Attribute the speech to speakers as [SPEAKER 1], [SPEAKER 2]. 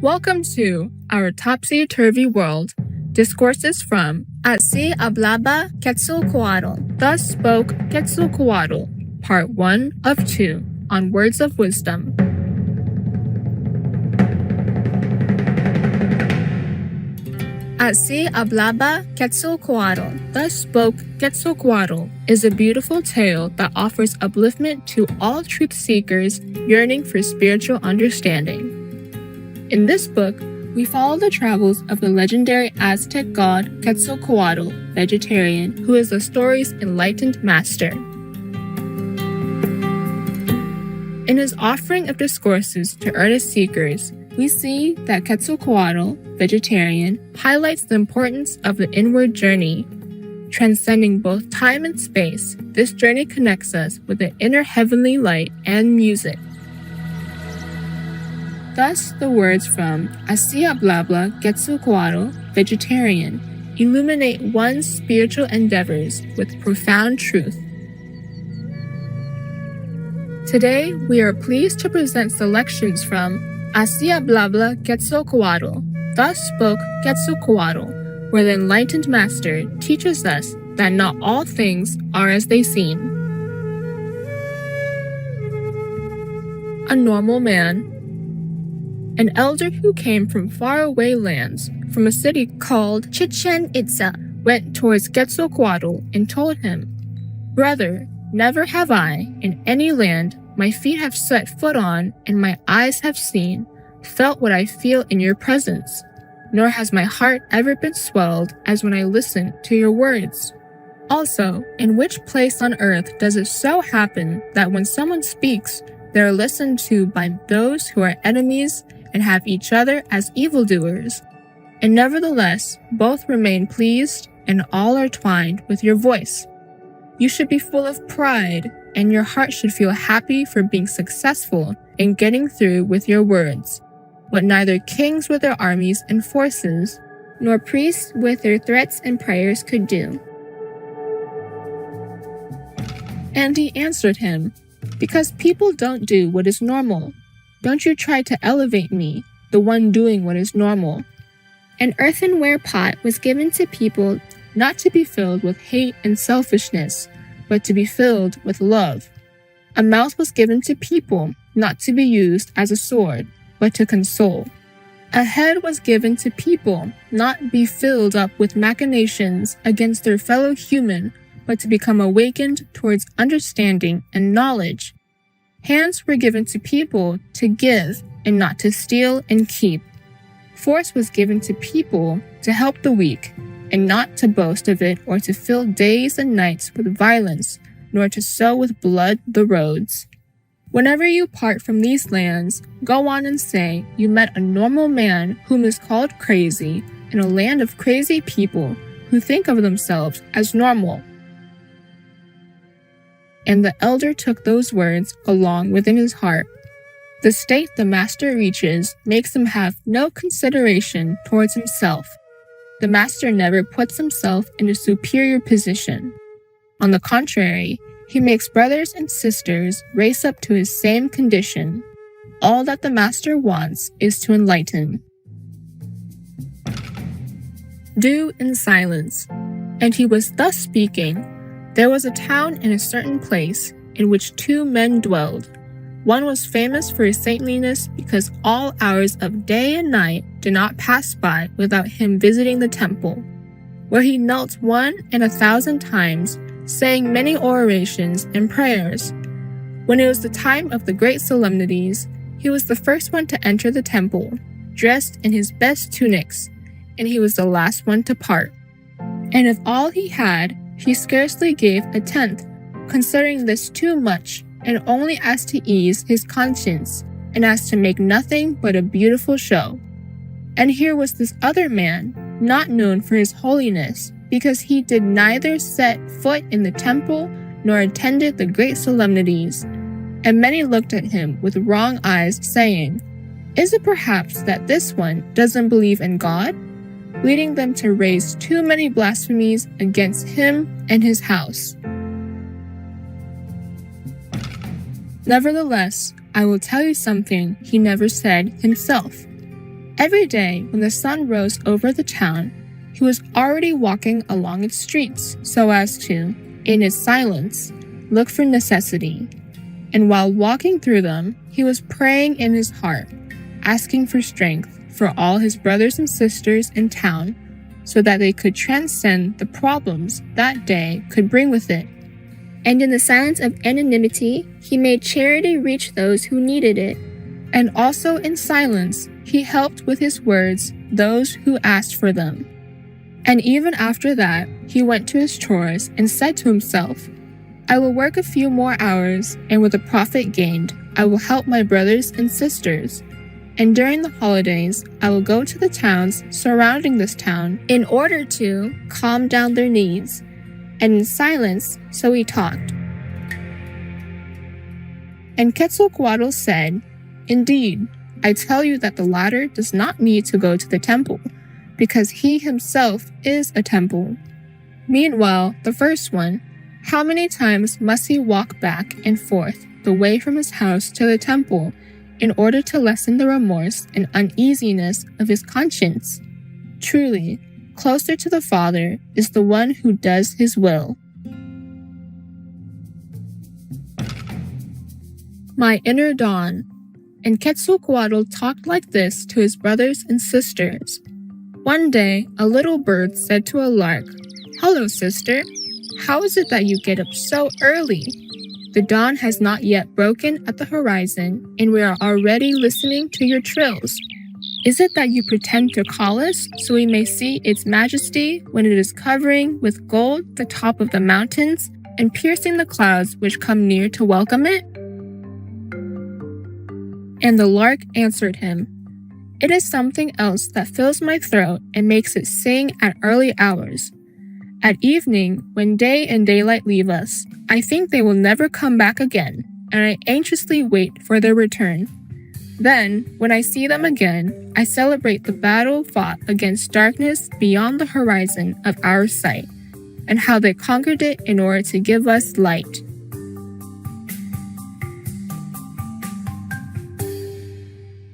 [SPEAKER 1] Welcome to Our Topsy Turvy World, Discourses from Así Hablaba Quetzalcóatl, Thus Spoke Quetzalcoatl, Part 1 of 2, on Words of Wisdom. Así Hablaba Quetzalcóatl, Thus Spoke Quetzalcoatl is a beautiful tale that offers upliftment to all truth seekers yearning for spiritual understanding. In this book, we follow the travels of the legendary Aztec god Quetzalcoatl, vegetarian, who is the story's enlightened master. In his offering of discourses to earnest seekers, we see that Quetzalcoatl, vegetarian, highlights the importance of the inward journey. Transcending both time and space, this journey connects us with the inner heavenly light and music. Thus, the words from Así Hablaba Quetzalcóatl, vegetarian, illuminate one's spiritual endeavors with profound truth. Today, we are pleased to present selections from Así Hablaba Quetzalcóatl, Thus Spoke Quetzalcoatl, where the enlightened master teaches us that not all things are as they seem. A normal man. An elder who came from faraway lands, from a city called Chichen Itza, went towards Quetzalcoatl and told him, "Brother, never have I, in any land my feet have set foot on and my eyes have seen, felt what I feel in your presence, nor has my heart ever been swelled as when I listen to your words. Also, in which place on earth does it so happen that when someone speaks, they are listened to by those who are enemies and have each other as evildoers, and nevertheless both remain pleased and all are twined with your voice? You should be full of pride, and your heart should feel happy for being successful in getting through with your words, what neither kings with their armies and forces, nor priests with their threats and prayers could do." And he answered him, "Because people don't do what is normal. Don't you try to elevate me, the one doing what is normal." An earthenware pot was given to people not to be filled with hate and selfishness, but to be filled with love. A mouth was given to people not to be used as a sword, but to console. A head was given to people not be filled up with machinations against their fellow human, but to become awakened towards understanding and knowledge. Hands were given to people to give and not to steal and keep. Force was given to people to help the weak, and not to boast of it or to fill days and nights with violence, nor to sow with blood the roads. Whenever you part from these lands, go on and say you met a normal man whom is called crazy in a land of crazy people who think of themselves as normal. And the elder took those words along within his heart. The state the master reaches makes him have no consideration towards himself. The master never puts himself in a superior position. On the contrary, he makes brothers and sisters race up to his same condition. All that the master wants is to enlighten. Do in silence. And he was thus speaking. There was a town in a certain place in which two men dwelled. One was famous for his saintliness because all hours of day and night did not pass by without him visiting the temple, where he knelt 1,000 times, saying many orations and prayers. When it was the time of the great solemnities, he was the first one to enter the temple, dressed in his best tunics, and he was the last one to part. And of all he had, he scarcely gave a tenth, considering this too much, and only as to ease his conscience, and as to make nothing but a beautiful show. And here was this other man, not known for his holiness, because he did neither set foot in the temple nor attended the great solemnities. And many looked at him with wrong eyes, saying, "Is it perhaps that this one doesn't believe in God?" leading them to raise too many blasphemies against him and his house. Nevertheless, I will tell you something he never said himself. Every day when the sun rose over the town, he was already walking along its streets so as to, in his silence, look for necessity. And while walking through them, he was praying in his heart, asking for strength for all his brothers and sisters in town so that they could transcend the problems that day could bring with it.
[SPEAKER 2] And in the silence of anonymity, he made charity reach those who needed it.
[SPEAKER 1] And also in silence, he helped with his words those who asked for them. And even after that, he went to his chores and said to himself, I will work a few more hours, and with the profit gained, I will help my brothers and sisters. And during the holidays, I will go to the towns surrounding this town in order to calm down their needs. And in silence, so he talked. And Quetzalcoatl said, Indeed, I tell you that the latter does not need to go to the temple, because he himself is a temple. Meanwhile, the first one, how many times must he walk back and forth the way from his house to the temple in order to lessen the remorse and uneasiness of his conscience? Truly, closer to the Father is the one who does his will. My inner dawn. And Quetzalcoatl talked like this to his brothers and sisters. One day, a little bird said to a lark, Hello, sister. How is it that you get up so early? The dawn has not yet broken at the horizon, and we are already listening to your trills. Is it that you pretend to call us so we may see its majesty when it is covering with gold the top of the mountains and piercing the clouds which come near to welcome it? And the lark answered him, It is something else that fills my throat and makes it sing at early hours. At evening, when day and daylight leave us, I think they will never come back again, and I anxiously wait for their return. Then, when I see them again, I celebrate the battle fought against darkness beyond the horizon of our sight, and how they conquered it in order to give us light.